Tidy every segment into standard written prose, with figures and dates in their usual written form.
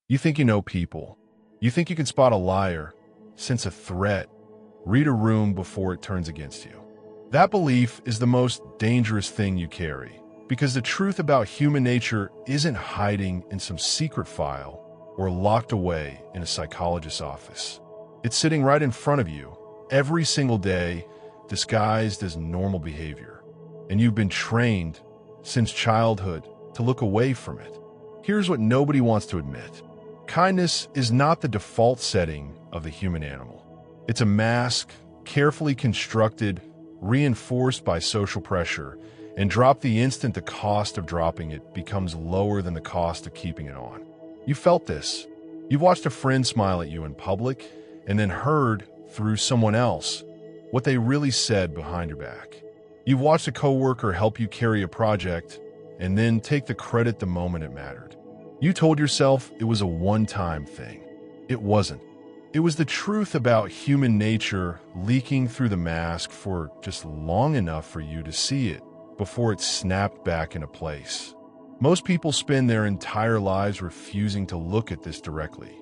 You think you know people. You think you can spot a liar, sense a threat, read a room before it turns against you. That belief is the most dangerous thing you carry, because the truth about human nature isn't hiding in some secret file or locked away in a psychologist's office. It's sitting right in front of you, every single day, disguised as normal behavior. And you've been trained, since childhood, to look away from it. Here's what nobody wants to admit. Kindness is not the default setting of the human animal. It's a mask, carefully constructed, reinforced by social pressure, and dropped the instant the cost of dropping it becomes lower than the cost of keeping it on. You felt this. You've watched a friend smile at you in public, and then heard, through someone else, what they really said behind your back. You've watched a coworker help you carry a project, and then take the credit the moment it mattered. You told yourself it was a one-time thing. It wasn't. It was the truth about human nature leaking through the mask for just long enough for you to see it before it snapped back into place. Most people spend their entire lives refusing to look at this directly.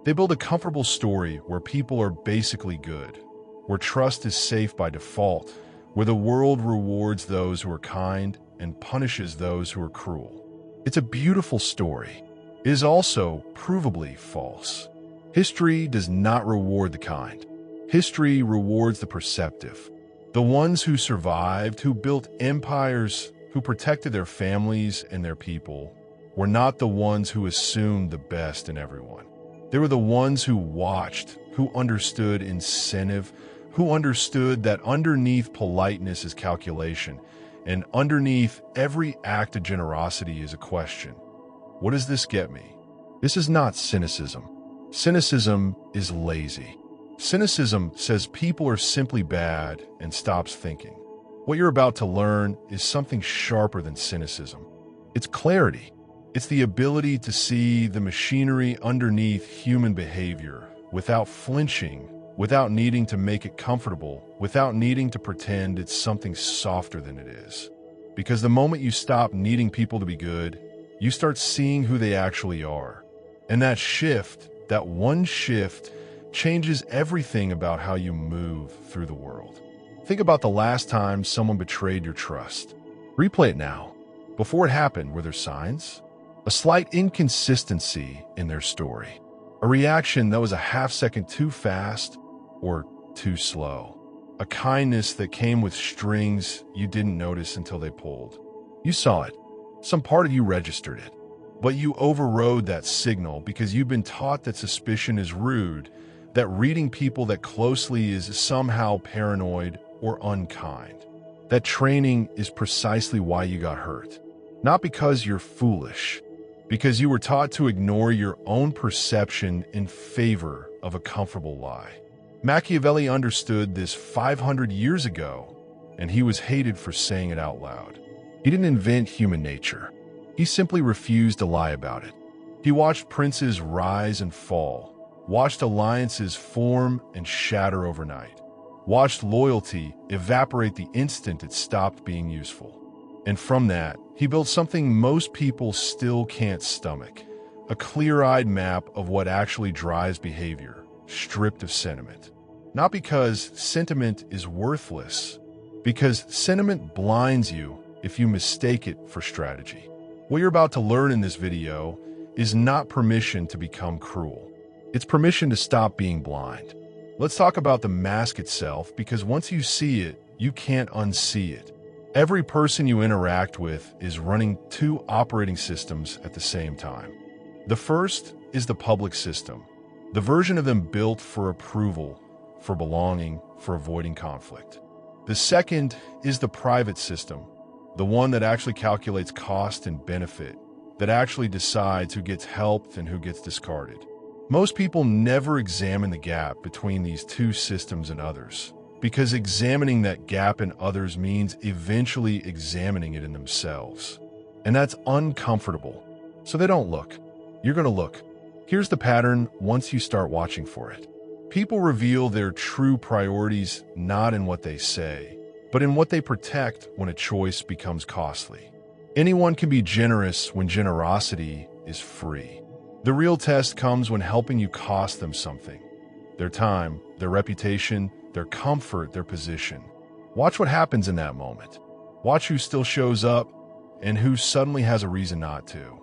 They build a comfortable story where people are basically good, where trust is safe by default, where the world rewards those who are kind and punishes those who are cruel. It's a beautiful story. It is also provably false. History does not reward the kind. History rewards the perceptive. The ones who survived, who built empires, who protected their families and their people, were not the ones who assumed the best in everyone. They were the ones who watched, who understood incentive, who understood that underneath politeness is calculation, and underneath every act of generosity is a question. What does this get me? This is not cynicism. Cynicism is lazy. Cynicism says people are simply bad and stops thinking. What you're about to learn is something sharper than cynicism. It's clarity. It's the ability to see the machinery underneath human behavior without flinching, without needing to make it comfortable, without needing to pretend it's something softer than it is. Because the moment you stop needing people to be good, you start seeing who they actually are. And that shift, that one shift, changes everything about how you move through the world. Think about the last time someone betrayed your trust. Replay it now. Before it happened, were there signs? A slight inconsistency in their story. A reaction that was a half-second too fast or too slow. A kindness that came with strings you didn't notice until they pulled. You saw it. Some part of you registered it. But you overrode that signal because you've been taught that suspicion is rude, that reading people that closely is somehow paranoid or unkind. That training is precisely why you got hurt. Not because you're foolish, because you were taught to ignore your own perception in favor of a comfortable lie. Machiavelli understood this 500 years ago, and he was hated for saying it out loud. He didn't invent human nature. He simply refused to lie about it. He watched princes rise and fall, watched alliances form and shatter overnight, watched loyalty evaporate the instant it stopped being useful. And from that, he built something most people still can't stomach, a clear-eyed map of what actually drives behavior, stripped of sentiment. Not because sentiment is worthless, because sentiment blinds you if you mistake it for strategy. What you're about to learn in this video is not permission to become cruel. It's permission to stop being blind. Let's talk about the mask itself, because once you see it, you can't unsee it. Every person you interact with is running two operating systems at the same time. The first is the public system, the version of them built for approval, for belonging, for avoiding conflict. The second is the private system, the one that actually calculates cost and benefit, that actually decides who gets helped and who gets discarded. Most people never examine the gap between these two systems and others, because examining that gap in others means eventually examining it in themselves. And that's uncomfortable. So they don't look. You're going to look. Here's the pattern once you start watching for it. People reveal their true priorities not in what they say, but in what they protect when a choice becomes costly. Anyone can be generous when generosity is free. The real test comes when helping you cost them something. Their time, their reputation, their comfort, their position. Watch what happens in that moment. Watch who still shows up and who suddenly has a reason not to.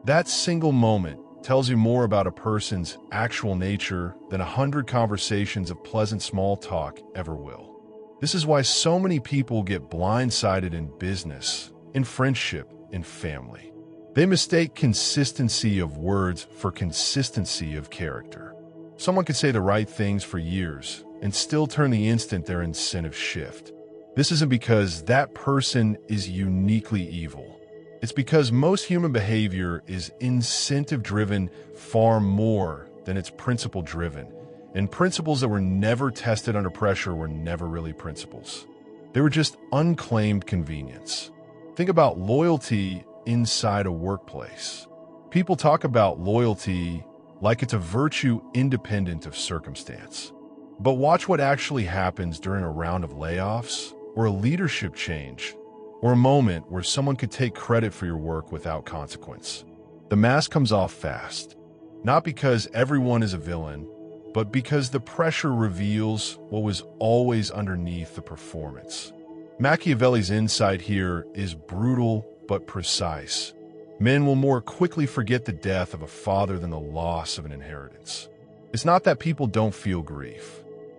That single moment tells you more about a person's actual nature than 100 conversations of pleasant small talk ever will. This is why so many people get blindsided in business, in friendship, in family. They mistake consistency of words for consistency of character. Someone can say the right things for years and still turn the instant their incentive shift. This isn't because that person is uniquely evil. It's because most human behavior is incentive-driven far more than it's principle-driven, and principles that were never tested under pressure were never really principles. They were just unclaimed convenience. Think about loyalty inside a workplace. People talk about loyalty like it's a virtue independent of circumstance. But watch what actually happens during a round of layoffs, or a leadership change, or a moment where someone could take credit for your work without consequence. The mask comes off fast, not because everyone is a villain, but because the pressure reveals what was always underneath the performance. Machiavelli's insight here is brutal but precise. Men will more quickly forget the death of a father than the loss of an inheritance. It's not that people don't feel grief.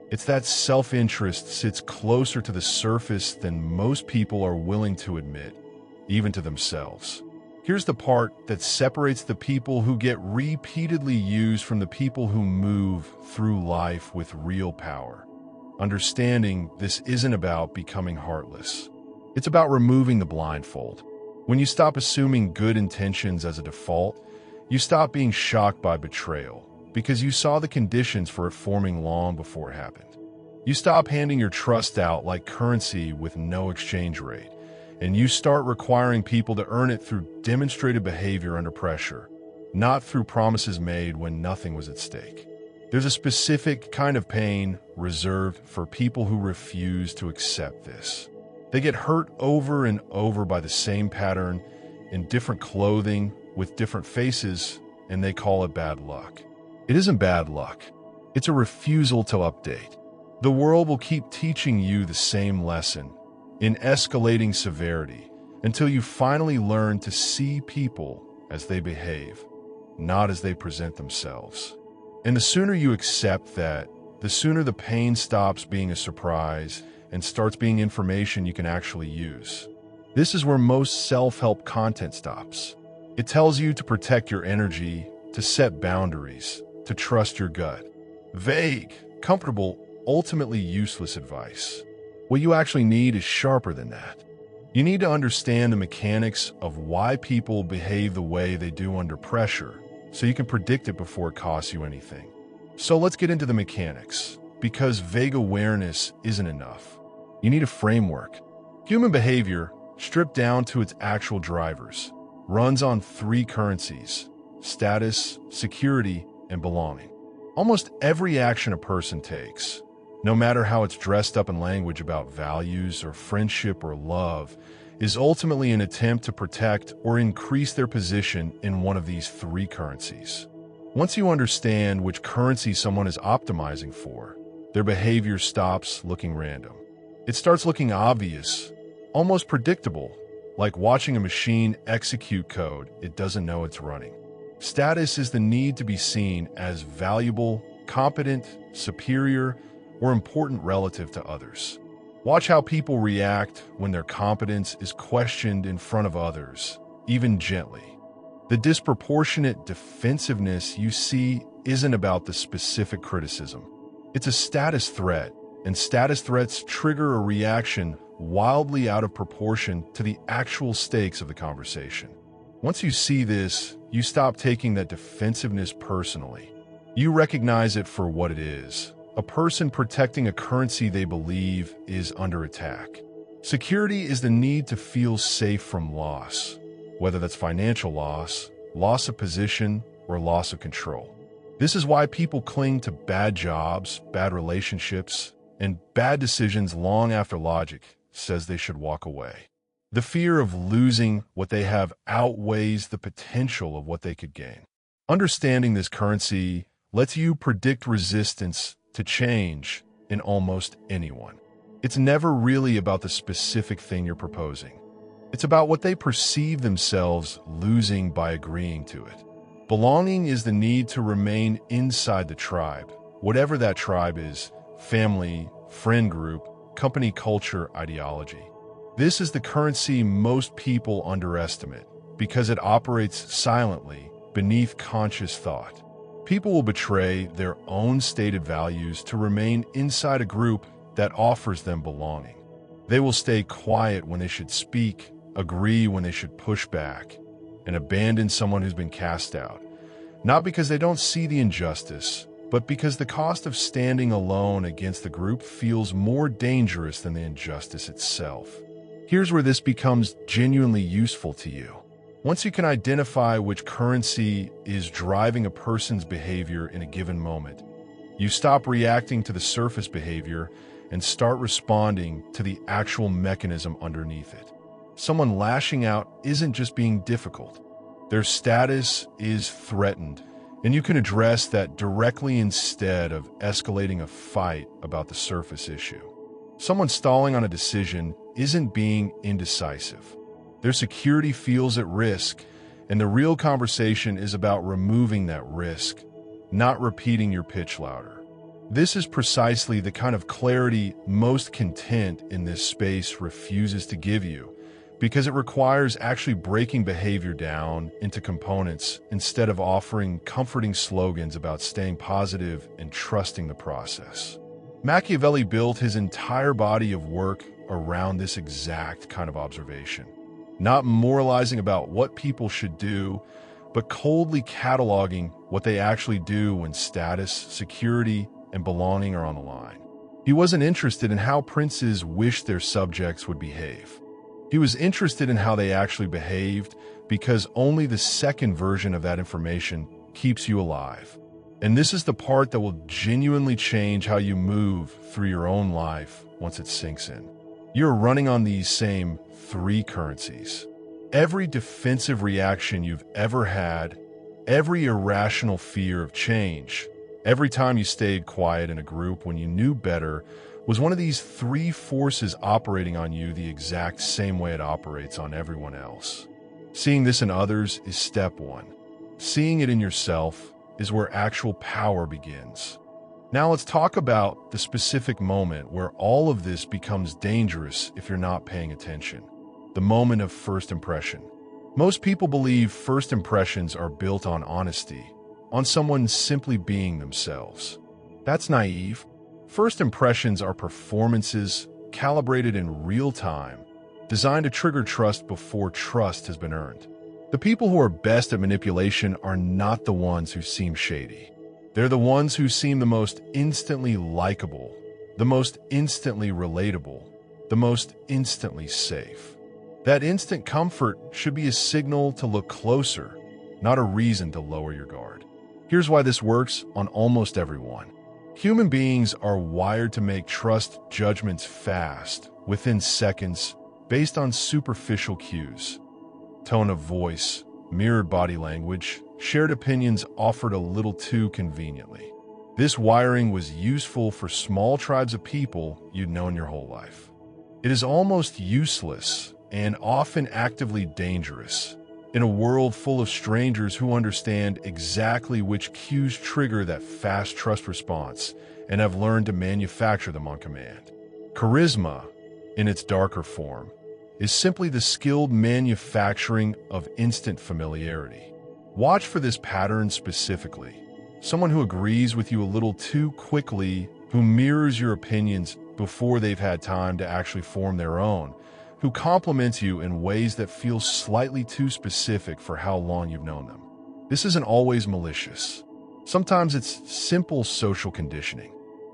It's that self-interest sits closer to the surface than most people are willing to admit, even to themselves. Here's the part that separates the people who get repeatedly used from the people who move through life with real power. Understanding this isn't about becoming heartless. It's about removing the blindfold. When you stop assuming good intentions as a default, you stop being shocked by betrayal, because you saw the conditions for it forming long before it happened. You stop handing your trust out like currency with no exchange rate, and you start requiring people to earn it through demonstrated behavior under pressure, not through promises made when nothing was at stake. There's a specific kind of pain reserved for people who refuse to accept this. They get hurt over and over by the same pattern in different clothing with different faces, and they call it bad luck. It isn't bad luck. It's a refusal to update. The world will keep teaching you the same lesson in escalating severity until you finally learn to see people as they behave, not as they present themselves. And the sooner you accept that, the sooner the pain stops being a surprise and starts being information you can actually use. This is where most self-help content stops. It tells you to protect your energy, to set boundaries, to trust your gut. Vague, comfortable, ultimately useless advice. What you actually need is sharper than that. You need to understand the mechanics of why people behave the way they do under pressure, so you can predict it before it costs you anything. So let's get into the mechanics, because vague awareness isn't enough. You need a framework. Human behavior, stripped down to its actual drivers, runs on three currencies: status, security, and belonging. Almost every action a person takes, no matter how it's dressed up in language about values or friendship or love, is ultimately an attempt to protect or increase their position in one of these three currencies. Once you understand which currency someone is optimizing for, their behavior stops looking random. It starts looking obvious, almost predictable, like watching a machine execute code it doesn't know it's running. Status is the need to be seen as valuable, competent, superior, or important relative to others. Watch how people react when their competence is questioned in front of others, even gently. The disproportionate defensiveness you see isn't about the specific criticism. It's a status threat, and status threats trigger a reaction wildly out of proportion to the actual stakes of the conversation. Once you see this, you stop taking that defensiveness personally. You recognize it for what it is: a person protecting a currency they believe is under attack. Security is the need to feel safe from loss, whether that's financial loss, loss of position, or loss of control. This is why people cling to bad jobs, bad relationships, and bad decisions long after logic says they should walk away. The fear of losing what they have outweighs the potential of what they could gain. Understanding this currency lets you predict resistance to change in almost anyone. It's never really about the specific thing you're proposing. It's about what they perceive themselves losing by agreeing to it. Belonging is the need to remain inside the tribe, whatever that tribe is: family, friend group, company culture, ideology. This is the currency most people underestimate because it operates silently beneath conscious thought. People will betray their own stated values to remain inside a group that offers them belonging. They will stay quiet when they should speak, agree when they should push back, and abandon someone who's been cast out. Not because they don't see the injustice, but because the cost of standing alone against the group feels more dangerous than the injustice itself. Here's where this becomes genuinely useful to you. Once you can identify which currency is driving a person's behavior in a given moment, you stop reacting to the surface behavior and start responding to the actual mechanism underneath it. Someone lashing out isn't just being difficult. Their status is threatened, and you can address that directly instead of escalating a fight about the surface issue. Someone stalling on a decision isn't being indecisive. Their security feels at risk, and the real conversation is about removing that risk, not repeating your pitch louder. This is precisely the kind of clarity most content in this space refuses to give you, because it requires actually breaking behavior down into components instead of offering comforting slogans about staying positive and trusting the process. Machiavelli built his entire body of work around this exact kind of observation, not moralizing about what people should do, but coldly cataloging what they actually do when status, security, and belonging are on the line. He wasn't interested in how princes wished their subjects would behave. He was interested in how they actually behaved, because only the second version of that information keeps you alive. And this is the part that will genuinely change how you move through your own life once it sinks in. You're running on these same three currencies. Every defensive reaction you've ever had, every irrational fear of change, every time you stayed quiet in a group when you knew better, was one of these three forces operating on you the exact same way it operates on everyone else. Seeing this in others is step one. Seeing it in yourself is where actual power begins. Now let's talk about the specific moment where all of this becomes dangerous if you're not paying attention. The moment of first impression. Most people believe first impressions are built on honesty, on someone simply being themselves. That's naive. First impressions are performances calibrated in real time, designed to trigger trust before trust has been earned. The people who are best at manipulation are not the ones who seem shady. They're the ones who seem the most instantly likable, the most instantly relatable, the most instantly safe. That instant comfort should be a signal to look closer, not a reason to lower your guard. Here's why this works on almost everyone. Human beings are wired to make trust judgments fast, within seconds, based on superficial cues. Tone of voice, mirrored body language, shared opinions offered a little too conveniently. This wiring was useful for small tribes of people you'd known your whole life. It is almost useless and often actively dangerous in a world full of strangers who understand exactly which cues trigger that fast trust response and have learned to manufacture them on command. Charisma, in its darker form, is simply the skilled manufacturing of instant familiarity. Watch for this pattern specifically. Someone who agrees with you a little too quickly, who mirrors your opinions before they've had time to actually form their own, who compliments you in ways that feel slightly too specific for how long you've known them. This isn't always malicious. Sometimes it's simple social conditioning.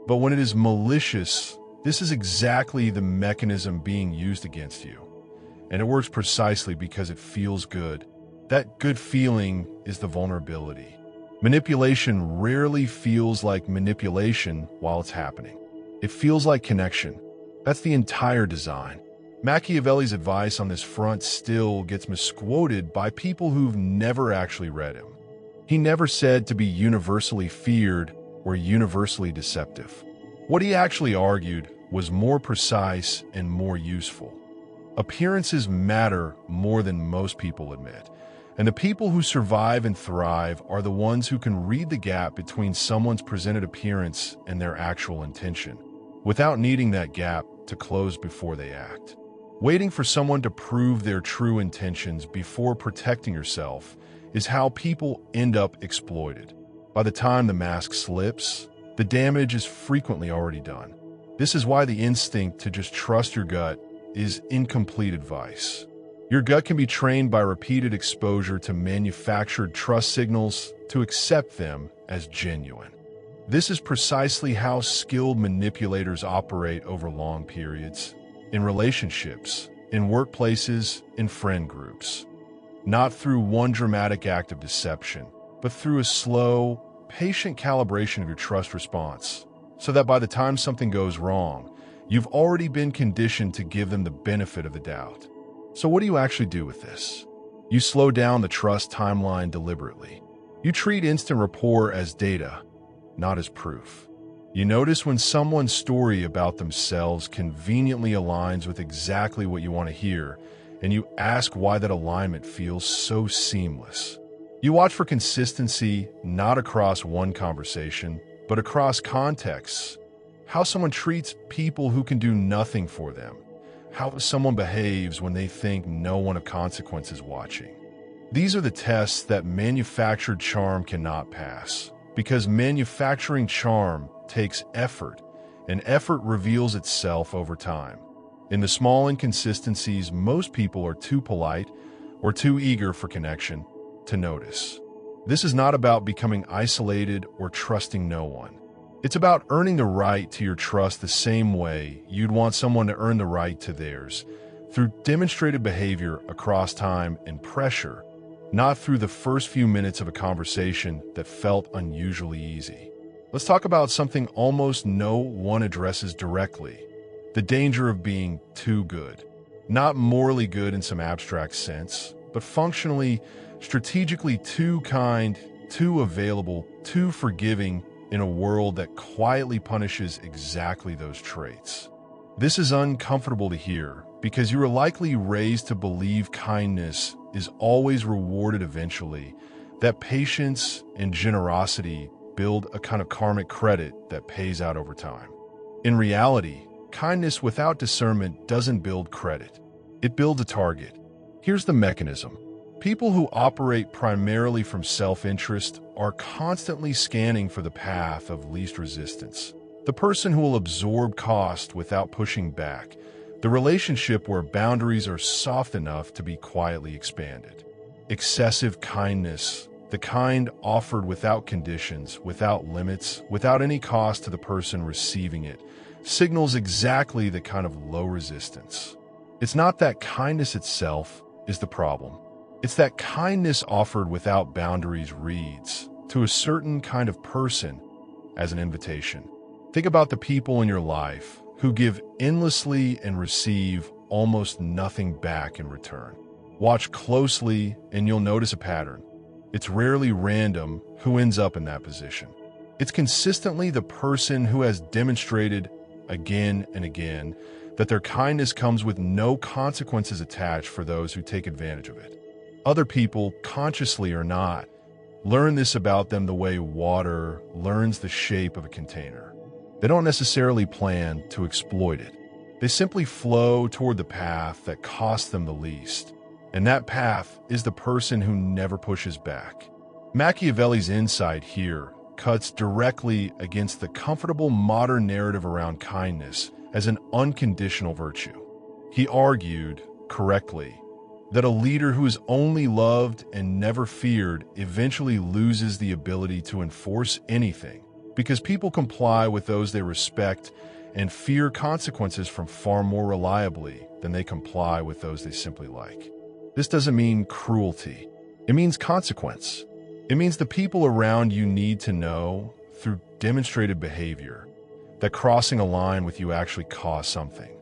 But when it is malicious, this is exactly the mechanism being used against you. And it works precisely because it feels good. That good feeling is the vulnerability. Manipulation rarely feels like manipulation while it's happening. It feels like connection. That's the entire design. Machiavelli's advice on this front still gets misquoted by people who've never actually read him. He never said to be universally feared or universally deceptive. What he actually argued was more precise and more useful. Appearances matter more than most people admit, and the people who survive and thrive are the ones who can read the gap between someone's presented appearance and their actual intention, without needing that gap to close before they act. Waiting for someone to prove their true intentions before protecting yourself is how people end up exploited. By the time the mask slips, the damage is frequently already done. This is why the instinct to just trust your gut is incomplete advice. Your gut can be trained by repeated exposure to manufactured trust signals to accept them as genuine. This is precisely how skilled manipulators operate over long periods, in relationships, in workplaces, in friend groups. Not through one dramatic act of deception, but through a slow, patient calibration of your trust response, so that by the time something goes wrong, you've already been conditioned to give them the benefit of the doubt. So what do you actually do with this? You slow down the trust timeline deliberately. You treat instant rapport as data, not as proof. You notice when someone's story about themselves conveniently aligns with exactly what you want to hear, and you ask why that alignment feels so seamless. You watch for consistency, not across one conversation, but across contexts. How someone treats people who can do nothing for them. How someone behaves when they think no one of consequence is watching. These are the tests that manufactured charm cannot pass, because manufacturing charm takes effort, and effort reveals itself over time. In the small inconsistencies, most people are too polite or too eager for connection to notice. This is not about becoming isolated or trusting no one. It's about earning the right to your trust the same way you'd want someone to earn the right to theirs, through demonstrated behavior across time and pressure, not through the first few minutes of a conversation that felt unusually easy. Let's talk about something almost no one addresses directly: the danger of being too good. Not morally good in some abstract sense, but functionally, strategically too kind, too available, too forgiving, in a world that quietly punishes exactly those traits. This is uncomfortable to hear because you were likely raised to believe kindness is always rewarded eventually, that patience and generosity build a kind of karmic credit that pays out over time. In reality, kindness without discernment doesn't build credit. It builds a target. Here's the mechanism. People who operate primarily from self-interest are constantly scanning for the path of least resistance. The person who will absorb cost without pushing back. The relationship where boundaries are soft enough to be quietly expanded. Excessive kindness, the kind offered without conditions, without limits, without any cost to the person receiving it, signals exactly the kind of low resistance. It's not that kindness itself is the problem. It's that kindness offered without boundaries reads, to a certain kind of person, as an invitation. Think about the people in your life who give endlessly and receive almost nothing back in return. Watch closely and you'll notice a pattern. It's rarely random who ends up in that position. It's consistently the person who has demonstrated again and again that their kindness comes with no consequences attached for those who take advantage of it. Other people, consciously or not, learn this about them the way water learns the shape of a container. They don't necessarily plan to exploit it. They simply flow toward the path that costs them the least. And that path is the person who never pushes back. Machiavelli's insight here cuts directly against the comfortable modern narrative around kindness as an unconditional virtue. He argued, correctly, that a leader who is only loved and never feared eventually loses the ability to enforce anything, because people comply with those they respect and fear consequences from far more reliably than they comply with those they simply like. This doesn't mean cruelty. It means consequence. It means the people around you need to know, through demonstrated behavior, that crossing a line with you actually costs something.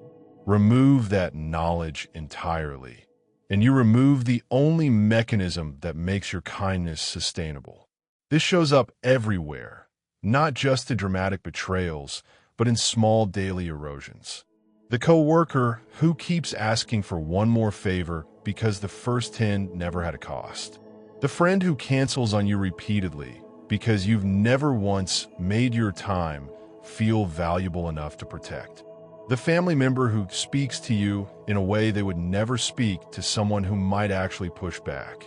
Remove that knowledge entirely, and you remove the only mechanism that makes your kindness sustainable. This shows up everywhere, not just in dramatic betrayals, but in small daily erosions. The coworker who keeps asking for one more favor because the first 10 never had a cost. The friend who cancels on you repeatedly because you've never once made your time feel valuable enough to protect. The family member who speaks to you in a way they would never speak to someone who might actually push back.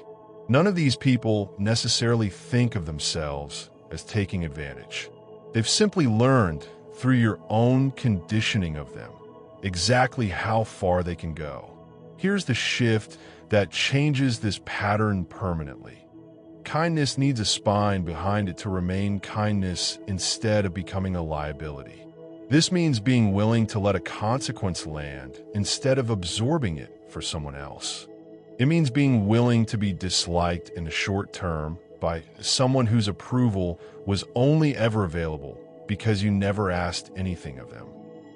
None of these people necessarily think of themselves as taking advantage. They've simply learned through your own conditioning of them exactly how far they can go. Here's the shift that changes this pattern permanently. Kindness needs a spine behind it to remain kindness instead of becoming a liability. This means being willing to let a consequence land instead of absorbing it for someone else. It means being willing to be disliked in the short term by someone whose approval was only ever available because you never asked anything of them.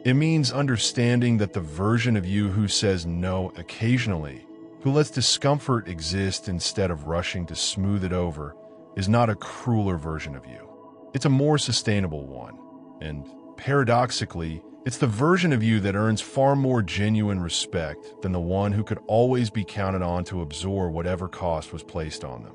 It means understanding that the version of you who says no occasionally, who lets discomfort exist instead of rushing to smooth it over, is not a crueler version of you. It's a more sustainable one. And paradoxically, it's the version of you that earns far more genuine respect than the one who could always be counted on to absorb whatever cost was placed on them.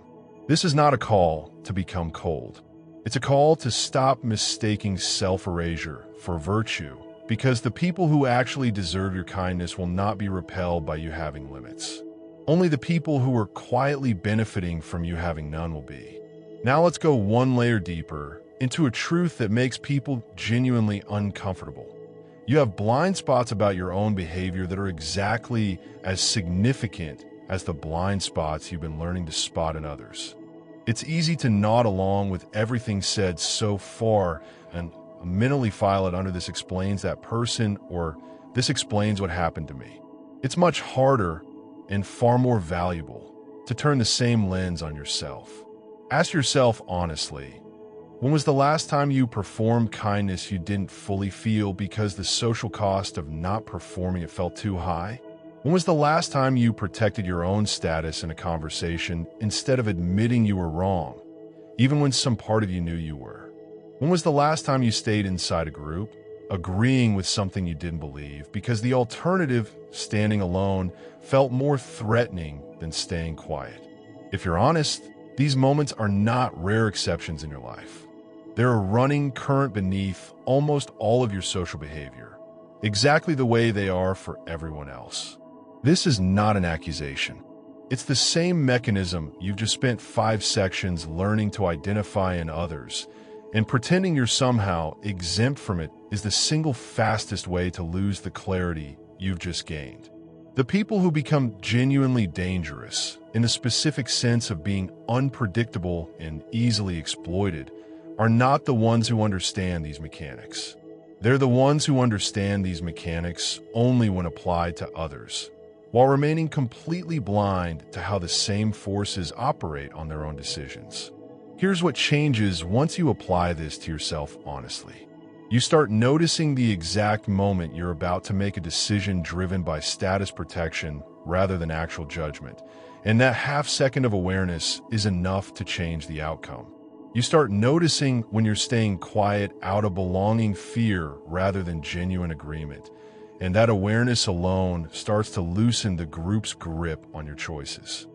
This is not a call to become cold. It's a call to stop mistaking self-erasure for virtue, because the people who actually deserve your kindness will not be repelled by you having limits. Only the people who are quietly benefiting from you having none will be. Now let's go one layer deeper into a truth that makes people genuinely uncomfortable. You have blind spots about your own behavior that are exactly as significant as the blind spots you've been learning to spot in others. It's easy to nod along with everything said so far and mentally file it under "this explains that person" or "this explains what happened to me." It's much harder and far more valuable to turn the same lens on yourself. Ask yourself honestly, when was the last time you performed kindness you didn't fully feel because the social cost of not performing it felt too high? When was the last time you protected your own status in a conversation instead of admitting you were wrong, even when some part of you knew you were? When was the last time you stayed inside a group, agreeing with something you didn't believe, because the alternative, standing alone, felt more threatening than staying quiet? If you're honest, these moments are not rare exceptions in your life. They're a running current beneath almost all of your social behavior, exactly the way they are for everyone else. This is not an accusation. It's the same mechanism you've just spent 5 sections learning to identify in others, and pretending you're somehow exempt from it is the single fastest way to lose the clarity you've just gained. The people who become genuinely dangerous, in the specific sense of being unpredictable and easily exploited, are not the ones who understand these mechanics. They're the ones who understand these mechanics only when applied to others, while remaining completely blind to how the same forces operate on their own decisions. Here's what changes once you apply this to yourself honestly. You start noticing the exact moment you're about to make a decision driven by status protection rather than actual judgment, and that half-second of awareness is enough to change the outcome. You start noticing when you're staying quiet out of belonging fear rather than genuine agreement, and that awareness alone starts to loosen the group's grip on your choices.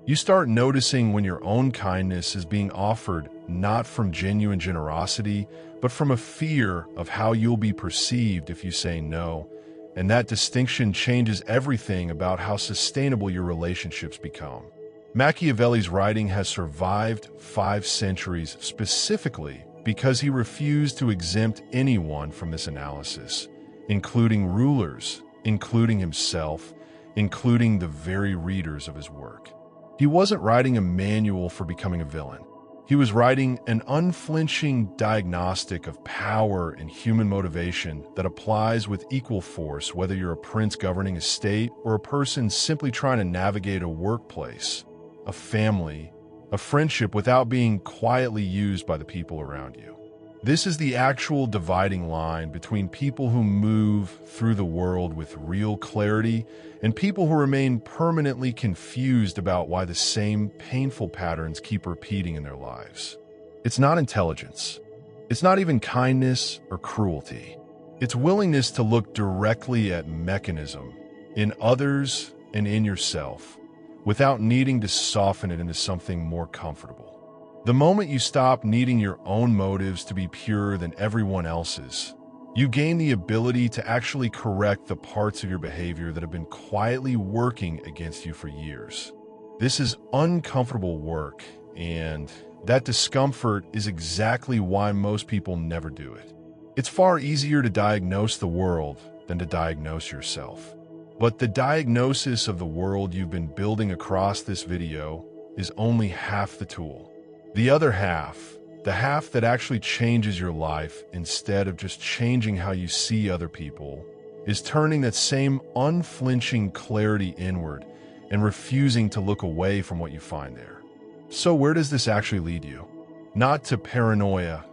You start noticing when your own kindness is being offered not from genuine generosity, but from a fear of how you'll be perceived if you say no, and that distinction changes everything about how sustainable your relationships become. Machiavelli's writing has survived 5 centuries specifically because he refused to exempt anyone from this analysis, including rulers, including himself, including the very readers of his work. He wasn't writing a manual for becoming a villain. He was writing an unflinching diagnostic of power and human motivation that applies with equal force whether you're a prince governing a state or a person simply trying to navigate a workplace, a family, a friendship without being quietly used by the people around you. This is the actual dividing line between people who move through the world with real clarity and people who remain permanently confused about why the same painful patterns keep repeating in their lives. It's not intelligence. It's not even kindness or cruelty. It's willingness to look directly at mechanism in others and in yourself without needing to soften it into something more comfortable. The moment you stop needing your own motives to be purer than everyone else's, you gain the ability to actually correct the parts of your behavior that have been quietly working against you for years. This is uncomfortable work, and that discomfort is exactly why most people never do it. It's far easier to diagnose the world than to diagnose yourself. But the diagnosis of the world you've been building across this video is only half the tool. The other half, the half that actually changes your life instead of just changing how you see other people, is turning that same unflinching clarity inward and refusing to look away from what you find there. So where does this actually lead you? Not to paranoia,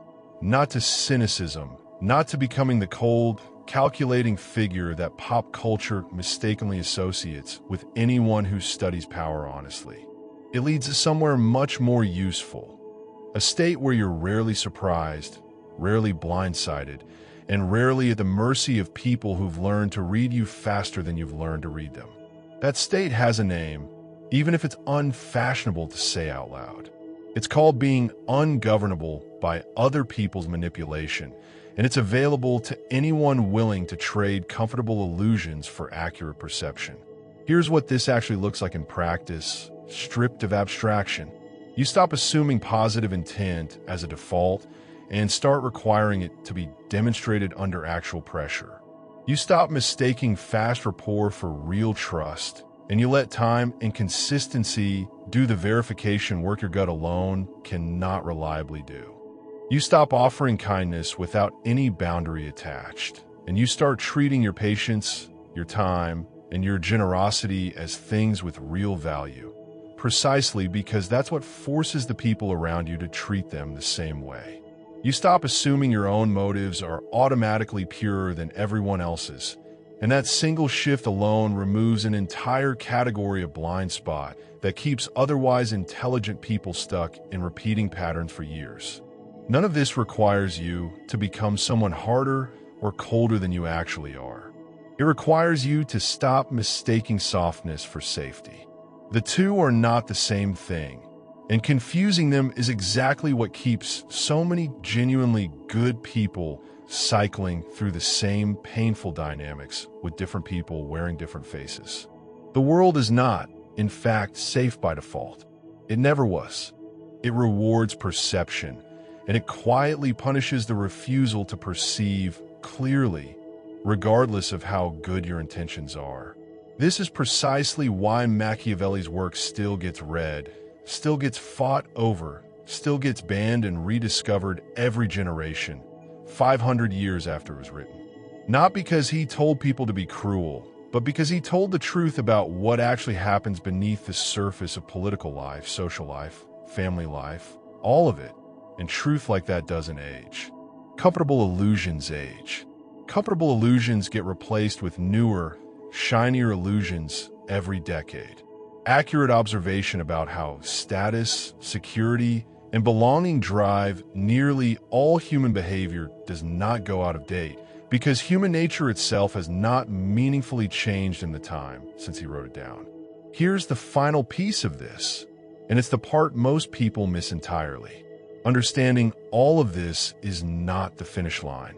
not to cynicism, not to becoming the cold, calculating figure that pop culture mistakenly associates with anyone who studies power honestly. It leads to somewhere much more useful. A state where you're rarely surprised, rarely blindsided, and rarely at the mercy of people who've learned to read you faster than you've learned to read them. That state has a name, even if it's unfashionable to say out loud. It's called being ungovernable by other people's manipulation, and it's available to anyone willing to trade comfortable illusions for accurate perception. Here's what this actually looks like in practice, stripped of abstraction. You stop assuming positive intent as a default and start requiring it to be demonstrated under actual pressure. You stop mistaking fast rapport for real trust, and you let time and consistency do the verification work your gut alone cannot reliably do. You stop offering kindness without any boundary attached, and you start treating your patience, your time, and your generosity as things with real value. Precisely because that's what forces the people around you to treat them the same way. You stop assuming your own motives are automatically purer than everyone else's, and that single shift alone removes an entire category of blind spot that keeps otherwise intelligent people stuck in repeating patterns for years. None of this requires you to become someone harder or colder than you actually are. It requires you to stop mistaking softness for safety. The two are not the same thing, and confusing them is exactly what keeps so many genuinely good people cycling through the same painful dynamics with different people wearing different faces. The world is not, in fact, safe by default. It never was. It rewards perception, and it quietly punishes the refusal to perceive clearly, regardless of how good your intentions are. This is precisely why Machiavelli's work still gets read, still gets fought over, still gets banned and rediscovered every generation, 500 years after it was written. Not because he told people to be cruel, but because he told the truth about what actually happens beneath the surface of political life, social life, family life, all of it. And truth like that doesn't age. Comfortable illusions age. Comfortable illusions get replaced with newer, shinier illusions every decade. Accurate observation about how status, security, and belonging drive nearly all human behavior does not go out of date because human nature itself has not meaningfully changed in the time since he wrote it down. Here's the final piece of this, and it's the part most people miss entirely. Understanding all of this is not the finish line.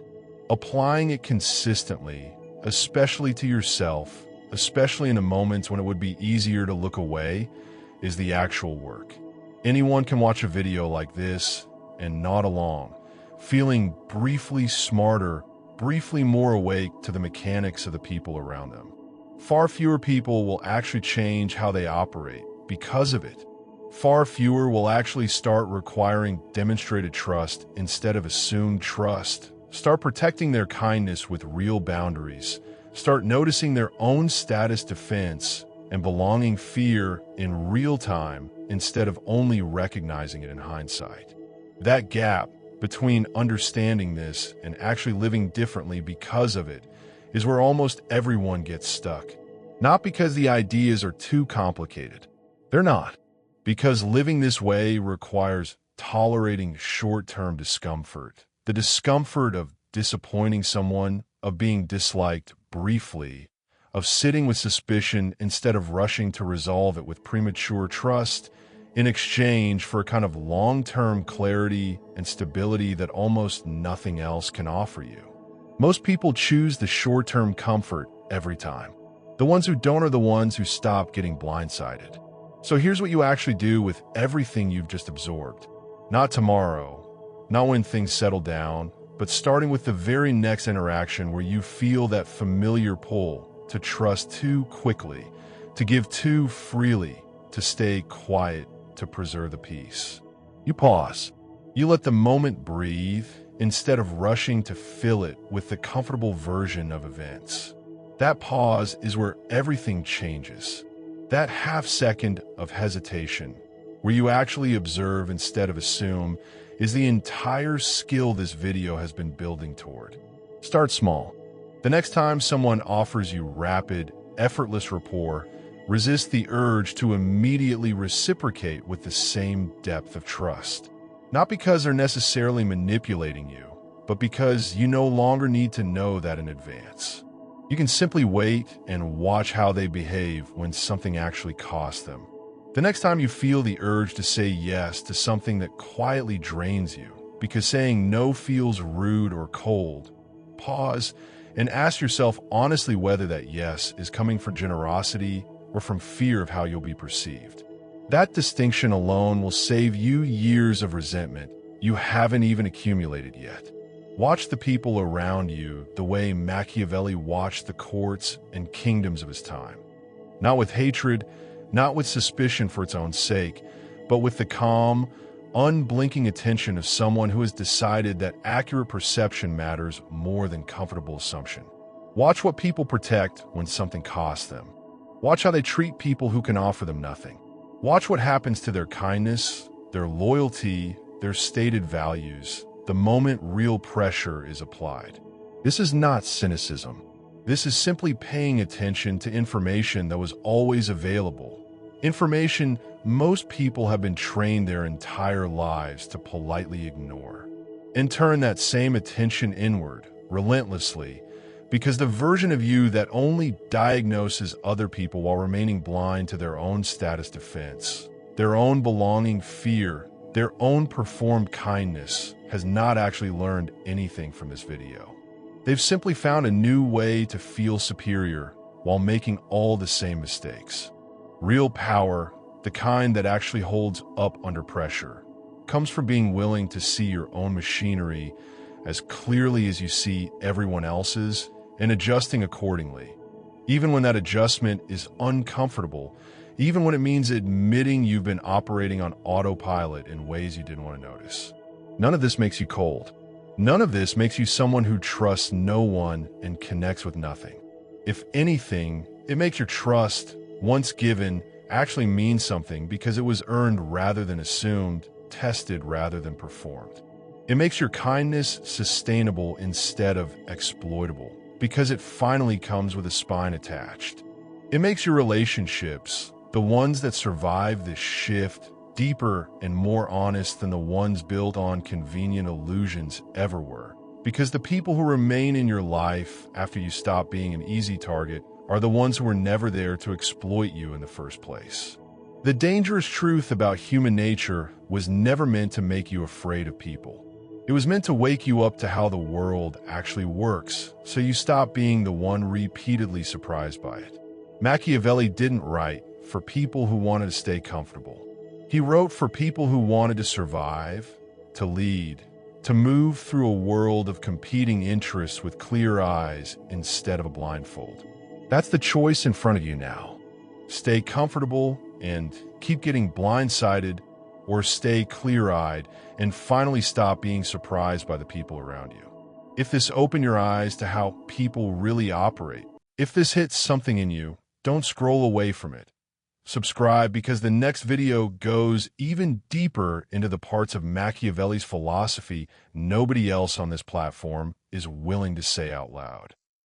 Applying it consistently, especially to yourself, especially in the moments when it would be easier to look away, is the actual work. Anyone can watch a video like this and nod along, feeling briefly smarter, briefly more awake to the mechanics of the people around them. Far fewer people will actually change how they operate because of it. Far fewer will actually start requiring demonstrated trust instead of assumed trust. Start protecting their kindness with real boundaries. Start noticing their own status defense and belonging fear in real time instead of only recognizing it in hindsight. That gap between understanding this and actually living differently because of it is where almost everyone gets stuck. Not because the ideas are too complicated. They're not. Because living this way requires tolerating short-term discomfort. The discomfort of disappointing someone, of being disliked briefly, of sitting with suspicion instead of rushing to resolve it with premature trust in exchange for a kind of long-term clarity and stability that almost nothing else can offer you. Most people choose the short-term comfort every time. The ones who don't are the ones who stop getting blindsided. So here's what you actually do with everything you've just absorbed. Not tomorrow, not when things settle down, but starting with the very next interaction where you feel that familiar pull to trust too quickly, to give too freely, to stay quiet, to preserve the peace. You pause. You let the moment breathe instead of rushing to fill it with the comfortable version of events. That pause is where everything changes. That half second of hesitation, where you actually observe instead of assume, is the entire skill this video has been building toward. Start small. The next time someone offers you rapid, effortless rapport, resist the urge to immediately reciprocate with the same depth of trust. Not because they're necessarily manipulating you, but because you no longer need to know that in advance. You can simply wait and watch how they behave when something actually costs them. The next time you feel the urge to say yes to something that quietly drains you, because saying no feels rude or cold, pause and ask yourself honestly whether that yes is coming from generosity or from fear of how you'll be perceived. That distinction alone will save you years of resentment you haven't even accumulated yet. Watch the people around you the way Machiavelli watched the courts and kingdoms of his time. Not with hatred, not with suspicion for its own sake, but with the calm, unblinking attention of someone who has decided that accurate perception matters more than comfortable assumption. Watch what people protect when something costs them. Watch how they treat people who can offer them nothing. Watch what happens to their kindness, their loyalty, their stated values, the moment real pressure is applied. This is not cynicism. This is simply paying attention to information that was always available. Information most people have been trained their entire lives to politely ignore. And turn that same attention inward, relentlessly, because the version of you that only diagnoses other people while remaining blind to their own status defense, their own belonging fear, their own performed kindness, has not actually learned anything from this video. They've simply found a new way to feel superior while making all the same mistakes. Real power, the kind that actually holds up under pressure, comes from being willing to see your own machinery as clearly as you see everyone else's and adjusting accordingly, even when that adjustment is uncomfortable, even when it means admitting you've been operating on autopilot in ways you didn't want to notice. None of this makes you cold. None of this makes you someone who trusts no one and connects with nothing. If anything, it makes your trust, once given, actually mean something because it was earned rather than assumed, tested rather than performed. It makes your kindness sustainable instead of exploitable because it finally comes with a spine attached. It makes your relationships, the ones that survive this shift, deeper and more honest than the ones built on convenient illusions ever were. Because the people who remain in your life after you stop being an easy target are the ones who were never there to exploit you in the first place. The dangerous truth about human nature was never meant to make you afraid of people. It was meant to wake you up to how the world actually works, so you stop being the one repeatedly surprised by it. Machiavelli didn't write for people who wanted to stay comfortable. He wrote for people who wanted to survive, to lead, to move through a world of competing interests with clear eyes instead of a blindfold. That's the choice in front of you now. Stay comfortable and keep getting blindsided, or stay clear-eyed and finally stop being surprised by the people around you. If this opened your eyes to how people really operate, if this hits something in you, don't scroll away from it. Subscribe because the next video goes even deeper into the parts of Machiavelli's philosophy nobody else on this platform is willing to say out loud.